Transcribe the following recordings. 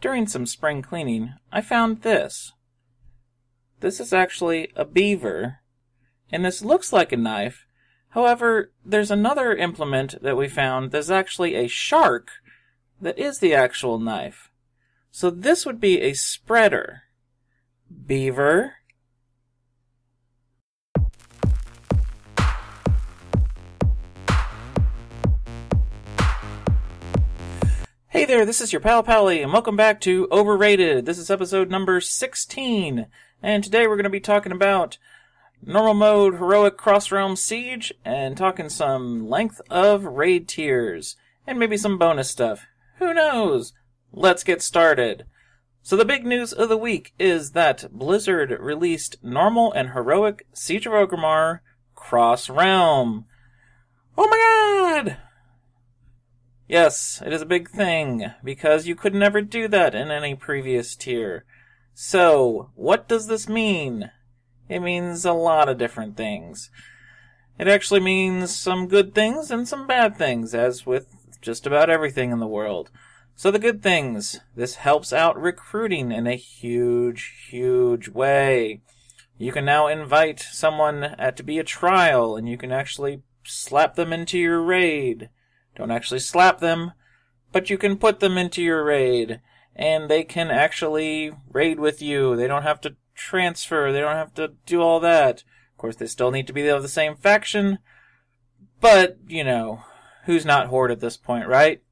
during some spring cleaning, I found this. This is actually a beaver, and this looks like a knife. However, there's another implement that we found that's actually a shark that is the actual knife. So this would be a spreader. Beaver. Hey there, this is your pal Pallie, and welcome back to Overrated. This is episode number 16, and today we're going to be talking about normal mode, heroic cross-realm siege, and talking some length of raid tiers, and maybe some bonus stuff. Who knows? Let's get started. So the big news of the week is that Blizzard released normal and heroic Siege of Orgrimmar cross-realm. Oh my god! Yes, it is a big thing, because you could never do that in any previous tier. So, what does this mean? It means a lot of different things. It actually means some good things and some bad things, as with just about everything in the world. So the good things, this helps out recruiting in a huge, huge way. You can now invite someone to be a trial, and you can actually slap them into your raid. Don't actually slap them, but you can put them into your raid, and they can actually raid with you. They don't have to transfer, they don't have to do all that. Of course, they still need to be of the same faction, but, you know, who's not Horde at this point, right?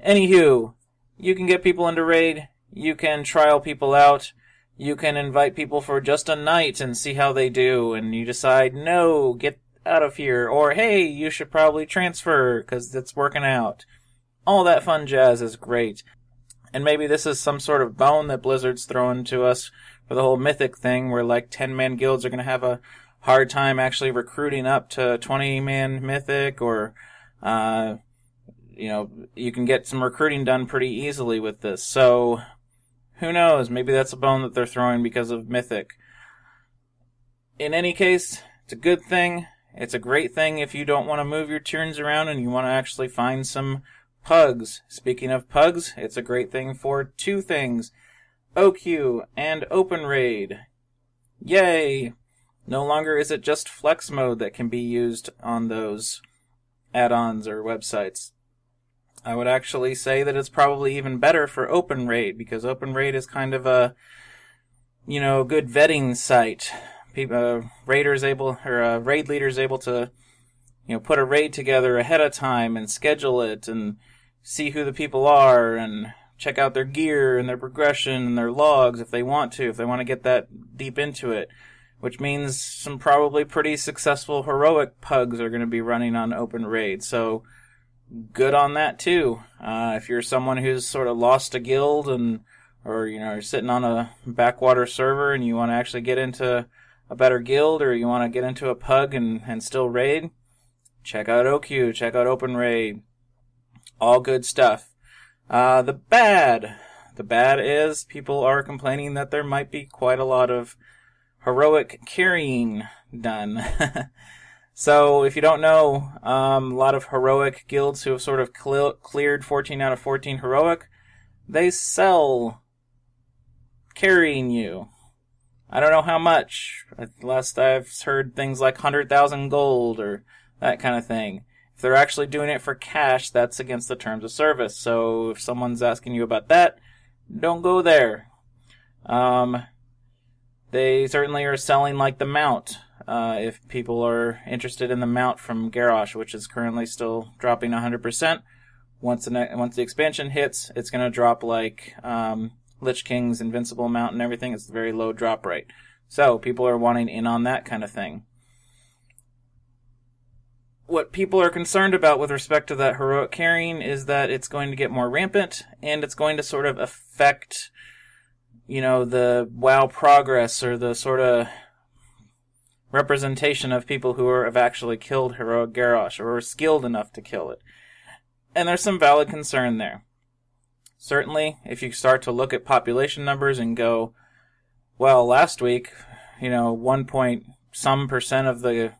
Anywho, you can get people into raid, you can trial people out, you can invite people for just a night and see how they do, and you decide, no, get out of here, or hey, you should probably transfer because it's working out. All that fun jazz is great. And maybe this is some sort of bone that Blizzard's throwing to us for the whole mythic thing, where like 10-man guilds are going to have a hard time actually recruiting up to 20-man mythic, or you know, you can get some recruiting done pretty easily with this. So who knows, maybe that's a bone that they're throwing because of mythic. In any case, it's a good thing. It's a great thing if you don't want to move your turns around and you want to actually find some pugs. Speaking of pugs, it's a great thing for two things: OQ and Open Raid. Yay! No longer is it just flex mode that can be used on those add-ons or websites. I would actually say that it's probably even better for Open Raid, because Open Raid is kind of a, you know, good vetting site. Raid leaders able to, you know, put a raid together ahead of time and schedule it and see who the people are and check out their gear and their progression and their logs if they want to get that deep into it, which means some probably pretty successful heroic pugs are going to be running on Open Raid. So good on that too. If you're someone who's sort of lost a guild or you know, you're sitting on a backwater server and you want to actually get into a better guild, or you want to get into a pug and still raid, check out OQ, check out Open Raid. All good stuff. The bad is people are complaining that there might be quite a lot of heroic carrying done. So if you don't know, a lot of heroic guilds who have sort of cleared 14 out of 14 heroic, they sell carrying you. I don't know how much. Last I've heard things like 100,000 gold or that kind of thing. If they're actually doing it for cash, that's against the terms of service. So if someone's asking you about that, don't go there. They certainly are selling like the mount. If people are interested in the mount from Garrosh, which is currently still dropping 100%. Once the expansion hits, it's going to drop like Lich King's invincible mount and everything. It's a very low drop rate. So people are wanting in on that kind of thing. What people are concerned about with respect to that heroic carrying is that it's going to get more rampant, and it's going to sort of affect, you know, the WoW progress, or the sort of representation of people who have actually killed heroic Garrosh, or are skilled enough to kill it. And there's some valid concern there. Certainly, if you start to look at population numbers and go, well, last week, you know, 1 point some percent of the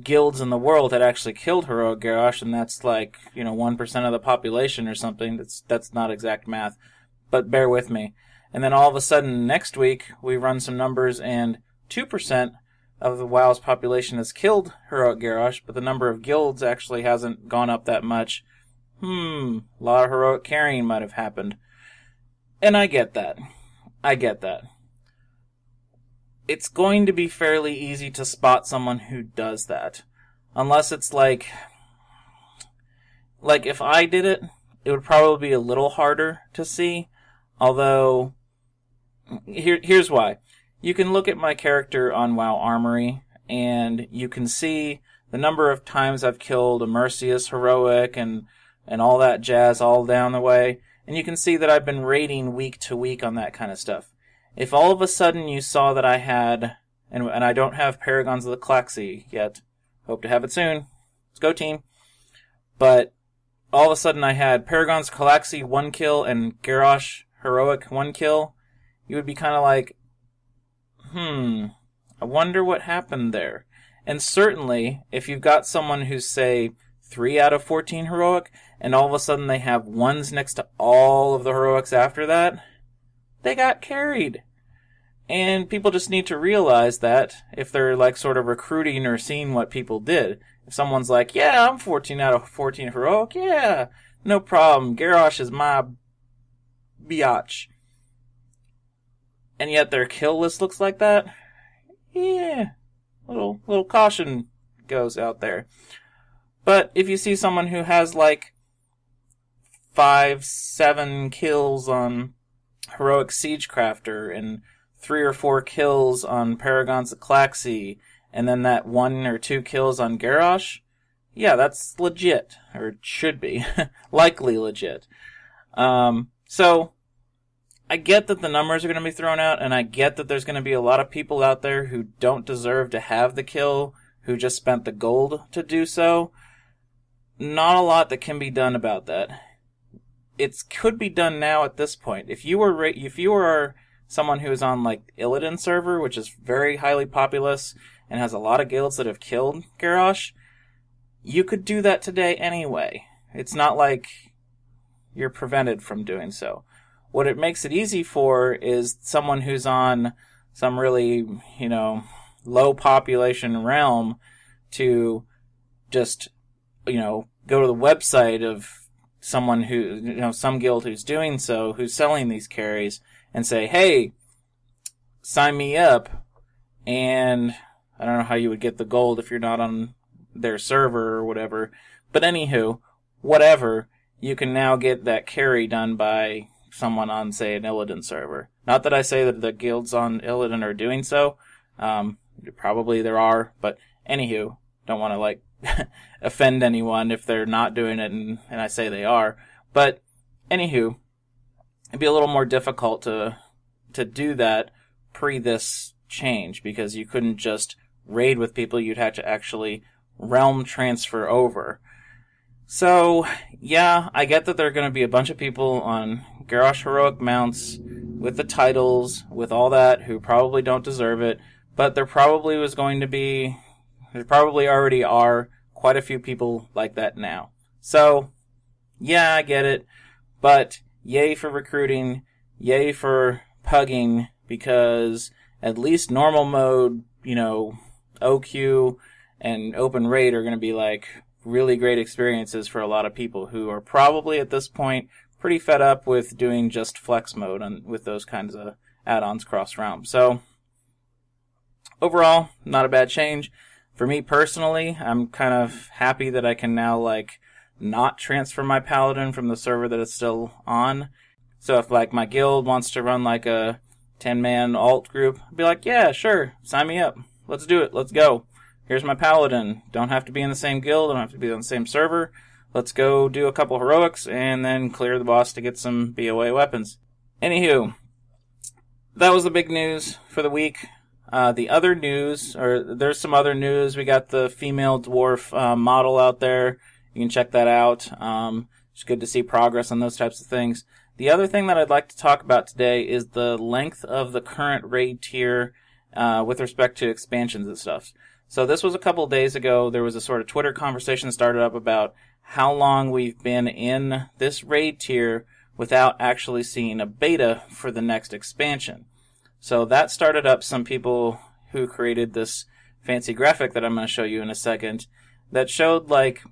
guilds in the world had actually killed heroic Garrosh, and that's like, 1% of the population or something. That's not exact math, but bear with me. And then all of a sudden next week we run some numbers and 2% of the WoW's population has killed heroic Garrosh, but the number of guilds actually hasn't gone up that much. A lot of heroic carrying might have happened. And I get that. It's going to be fairly easy to spot someone who does that. Unless it's like if I did it, it would probably be a little harder to see. Although, here's why. You can look at my character on WoW Armory, and you can see the number of times I've killed a Mercius heroic and all that jazz all down the way. And you can see that I've been rating week to week on that kind of stuff. If all of a sudden you saw that I had, and I don't have Paragons of the Klaxi yet, hope to have it soon, let's go team, but all of a sudden I had Paragons Klaxi 1 kill and Garrosh heroic 1 kill, you would be kind of like, I wonder what happened there. And certainly, if you've got someone who's, say, 3 out of 14 heroic, and all of a sudden they have 1s next to all of the heroics after that, they got carried. And people just need to realize that if they're like sort of recruiting or seeing what people did. If someone's like, yeah, I'm 14 out of 14 heroic, yeah, no problem, Garrosh is my biatch. And yet their kill list looks like that, yeah, little caution goes out there. But if you see someone who has like 5, 7 kills on heroic Siegecrafter and 3 or 4 kills on Paragons of Klaxi, and then that 1 or 2 kills on Garrosh, yeah, that's legit, or it should be, likely legit. So, I get that the numbers are going to be thrown out, and I get that there's going to be a lot of people out there who don't deserve to have the kill, who just spent the gold to do so. Not a lot that can be done about that. It could be done now at this point. If you were someone who is on like Illidan server, which is very highly populous and has a lot of guilds that have killed Garrosh, you could do that today anyway. It's not like you're prevented from doing so. What it makes it easy for is someone who's on some really, low population realm to just, go to the website of someone who, some guild who's doing so, who's selling these carries, and say, hey, sign me up, and I don't know how you would get the gold if you're not on their server or whatever, but anywho, whatever, you can now get that carry done by someone on, say, an Illidan server. Not that I say that the guilds on Illidan are doing so, probably there are, but anywho, don't want to, offend anyone if they're not doing it and I say they are, but anywho, it'd be a little more difficult to do that pre this change, because you couldn't just raid with people, you'd have to actually realm transfer over. So, yeah, I get that there are going to be a bunch of people on Garrosh heroic mounts with the titles, with all that, who probably don't deserve it, but there probably already are quite a few people like that now. So, yeah, I get it, but yay for recruiting, yay for pugging, because at least normal mode, OQ and open raid are going to be like really great experiences for a lot of people who are probably at this point pretty fed up with doing just flex mode and with those kinds of add-ons cross-realm. So, overall, not a bad change. For me personally, I'm kind of happy that I can now not transfer my paladin from the server that it's still on. So if my guild wants to run a 10-man alt group, I'd be like, yeah, sure, sign me up. Let's do it. Let's go. Here's my paladin. Don't have to be in the same guild. Don't have to be on the same server. Let's go do a couple heroics and then clear the boss to get some BOA weapons. Anywho, that was the big news for the week. The other news, or there's some other news. We got the female dwarf model out there. You can check that out. It's good to see progress on those types of things. The other thing that I'd like to talk about today is the length of the current raid tier with respect to expansions and stuff. So this was a couple days ago. There was a sort of Twitter conversation started up about how long we've been in this raid tier without actually seeing a beta for the next expansion. So that started up some people who created this fancy graphic that I'm going to show you in a second that showed like,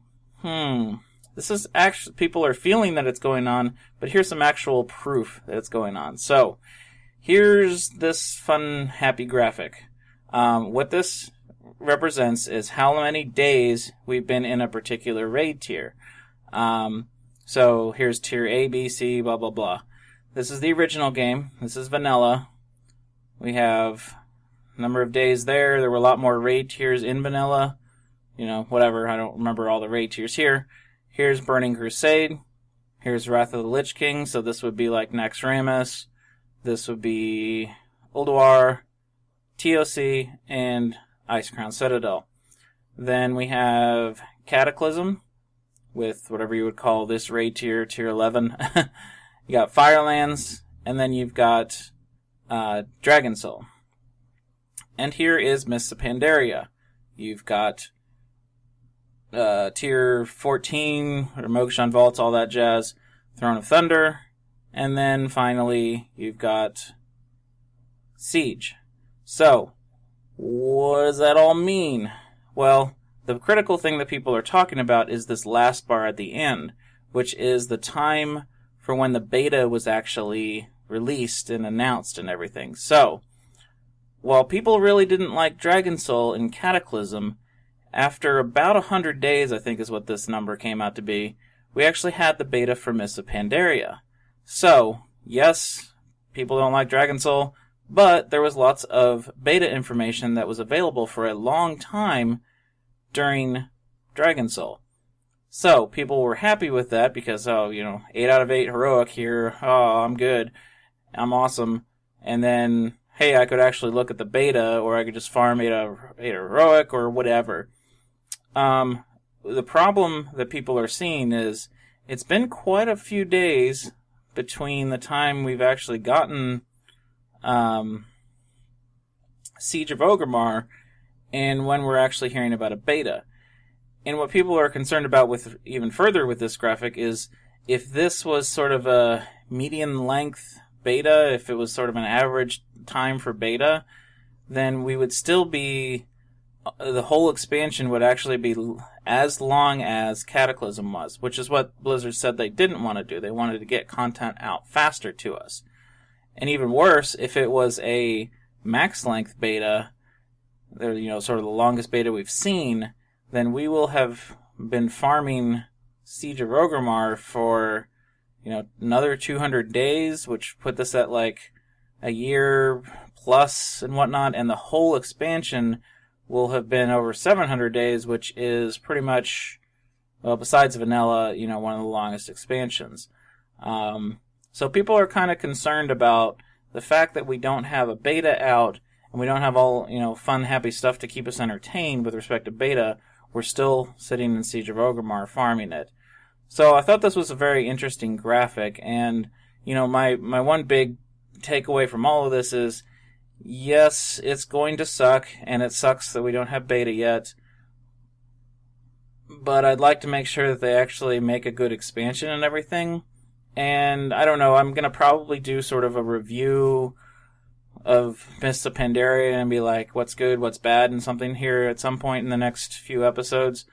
this is actually, people are feeling that it's going on, but here's some actual proof that it's going on. So here's this fun, happy graphic. What this represents is how many days we've been in a particular raid tier. So here's tier A, B, C, blah, blah, blah. This is the original game. This is vanilla. We have a number of days there. There were a lot more raid tiers in vanilla. You know, whatever. I don't remember all the raid tiers here. Here's Burning Crusade. Here's Wrath of the Lich King. So this would be like Naxxramas. This would be Ulduar, TOC, and Icecrown Citadel. Then we have Cataclysm with whatever you would call this raid tier, tier 11. You got Firelands, and then you've got Dragon Soul. And here is Mists of Pandaria. You've got tier 14, or Mokshan Vaults, all that jazz, Throne of Thunder, and then finally you've got Siege. So, what does that all mean? Well, the critical thing that people are talking about is this last bar at the end, which is the time for when the beta was actually released and announced and everything. So, while people really didn't like Dragon Soul and Cataclysm, after about 100 days, I think is what this number came out to be, we actually had the beta for Mists of Pandaria. So, yes, people don't like Dragon Soul, but there was lots of beta information that was available for a long time during Dragon Soul. So, people were happy with that because, 8 out of 8 heroic here, I'm good, I'm awesome, and then, hey, I could actually look at the beta, or I could just farm 8 out of 8 heroic, or whatever. The problem that people are seeing is, it's been quite a few days between the time we've actually gotten Siege of Orgrimmar and when we're actually hearing about a beta. And what people are concerned about with even further with this graphic is if this was sort of a median length beta, if it was sort of an average time for beta, then we would still be, the whole expansion would actually be as long as Cataclysm was, which is what Blizzard said they didn't want to do. They wanted to get content out faster to us. And even worse, if it was a max-length beta, sort of the longest beta we've seen, then we will have been farming Siege of Orgrimmar for, another 200 days, which put this at like a year plus and whatnot, and the whole expansion will have been over 700 days, which is pretty much, well, besides vanilla, one of the longest expansions. So people are kind of concerned about the fact that we don't have a beta out, and we don't have all, fun, happy stuff to keep us entertained with respect to beta. We're still sitting in Siege of Orgrimmar farming it. So I thought this was a very interesting graphic, and, my one big takeaway from all of this is, yes, it's going to suck, and it sucks that we don't have beta yet, but I'd like to make sure that they actually make a good expansion and everything. And I don't know, I'm going to probably do sort of a review of Mists of Pandaria and be like, what's good, what's bad, and something here at some point in the next few episodes.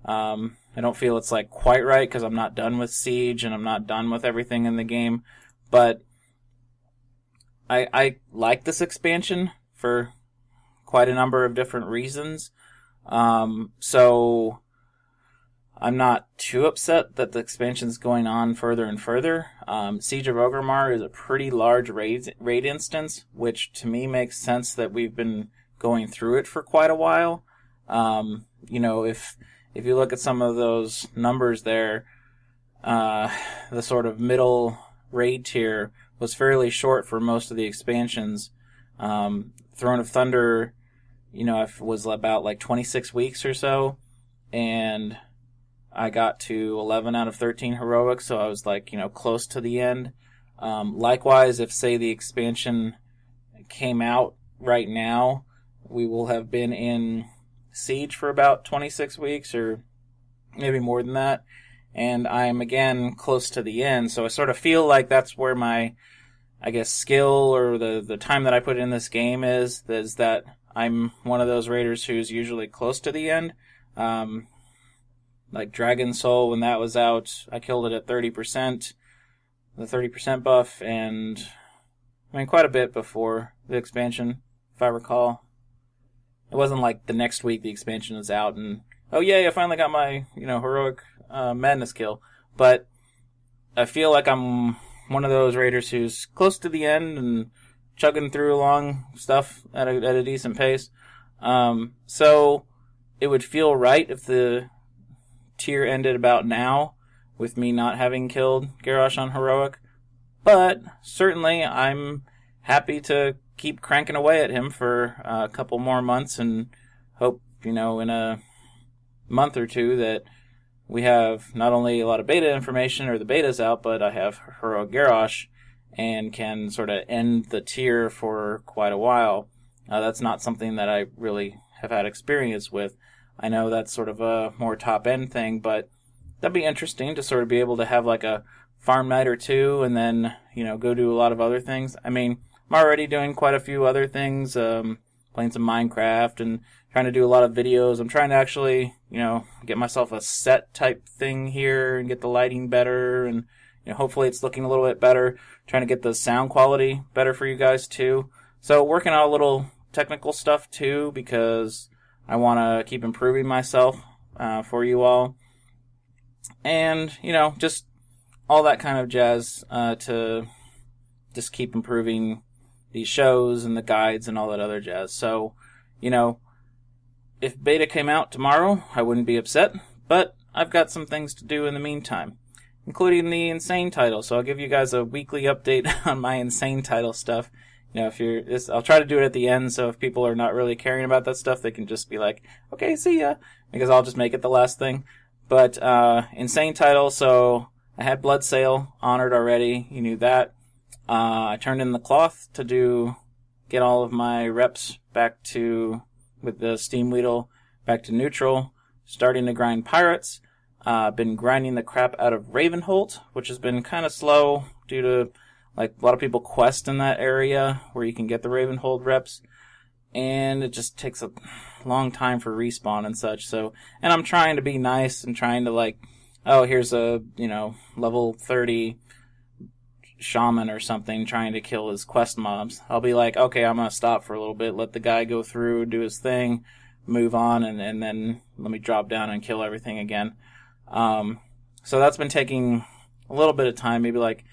I don't feel it's like quite right because I'm not done with Siege and I'm not done with everything in the game. But I like this expansion for quite a number of different reasons. So I'm not too upset that the expansion's going on further and further. Siege of Orgrimmar is a pretty large raid instance, which to me makes sense that we've been going through it for quite a while. If you look at some of those numbers there, the sort of middle raid tier was fairly short for most of the expansions. Throne of Thunder, was about like 26 weeks or so, and I got to 11 out of 13 heroic, so I was like, close to the end. Likewise, if, say, the expansion came out right now, we will have been in Siege for about 26 weeks, or maybe more than that, and I'm again close to the end, so I sort of feel like that's where my, I guess, skill or the time that I put in this game is that I'm one of those raiders who's usually close to the end. Like Dragon Soul, when that was out, I killed it at 30%, the 30% buff, and I mean quite a bit before the expansion, if I recall. It wasn't like the next week the expansion was out and, oh yay, I finally got my, heroic madness kill. But I feel like I'm one of those raiders who's close to the end and chugging through along stuff at a decent pace. So it would feel right if the tier ended about now with me not having killed Garrosh on heroic. But certainly I'm happy to keep cranking away at him for a couple more months and hope, in a month or two that we have not only a lot of beta information, or the beta's out, but I have heroic Garrosh and can sort of end the tier for quite a while. That's not something that I really have had experience with. I know that's sort of a more top-end thing, but that'd be interesting to sort of be able to have like a farm night or two and then, go do a lot of other things. I mean, I'm already doing quite a few other things, playing some Minecraft and trying to do a lot of videos. I'm trying to actually, get myself a set type thing here and get the lighting better, and hopefully it's looking a little bit better. Trying to get the sound quality better for you guys too. So working on a little technical stuff too, because I want to keep improving myself for you all. And, just all that kind of jazz to just keep improving these shows and the guides and all that other jazz. So, if beta came out tomorrow, I wouldn't be upset, but I've got some things to do in the meantime, including the insane title. So I'll give you guys a weekly update on my insane title stuff. I'll try to do it at the end, so if people are not really caring about that stuff, they can just be like, okay, see ya, because I'll just make it the last thing. But, insane title, so I had Bloodsail honored already, you knew that. I turned in the cloth to get all of my reps back to, with the Steam Weedle, back to neutral, starting to grind pirates. Been grinding the crap out of Ravenholt, which has been kind of slow due to, like, a lot of people quest in that area where you can get the Ravenholt reps, and it just takes a long time for respawn and such. So, and I'm trying to be nice and trying to, like, oh, here's a, level 30 shaman or something trying to kill his quest mobs. I'll be like, okay, I'm gonna stop for a little bit, let the guy go through, do his thing, move on, and then let me drop down and kill everything again. So that's been taking a little bit of time, maybe like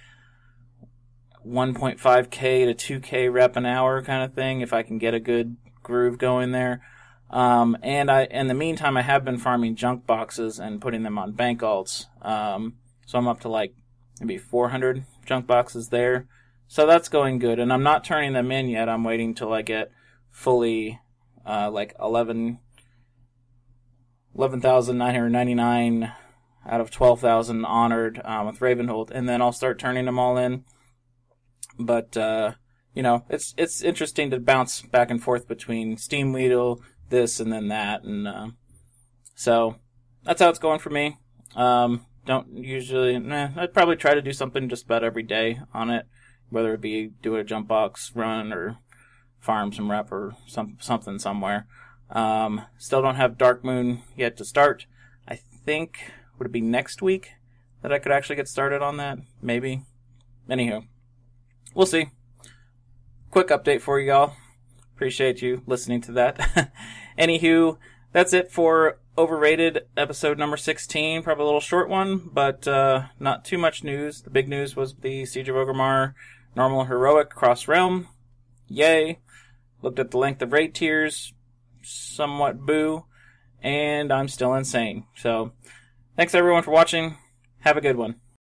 1.5k to 2k rep an hour kind of thing, if I can get a good groove going there. And in the meantime, I have been farming junk boxes and putting them on bank alts. So I'm up to like maybe 400 junk boxes there. So that's going good, and I'm not turning them in yet. I'm waiting till I get fully, like 11,999 out of 12,000 honored, with Ravenholt, and then I'll start turning them all in. But, it's interesting to bounce back and forth between Steam Weedle, this, and then that, and, so that's how it's going for me. Don't usually, I'd probably try to do something just about every day on it, whether it be do a jump box run or farm some rep or something somewhere. Still don't have Dark Moon yet to start. I think, would it be next week that I could actually get started on that? Maybe. Anywho, we'll see. Quick update for you all. Appreciate you listening to that. Anywho, that's it for Overrated episode number 16. Probably a little short one, but not too much news. The big news was the Siege of Orgrimmar Normal Heroic Cross Realm. Yay. Looked at the length of raid tiers. Somewhat boo. And I'm still insane. So, thanks everyone for watching. Have a good one.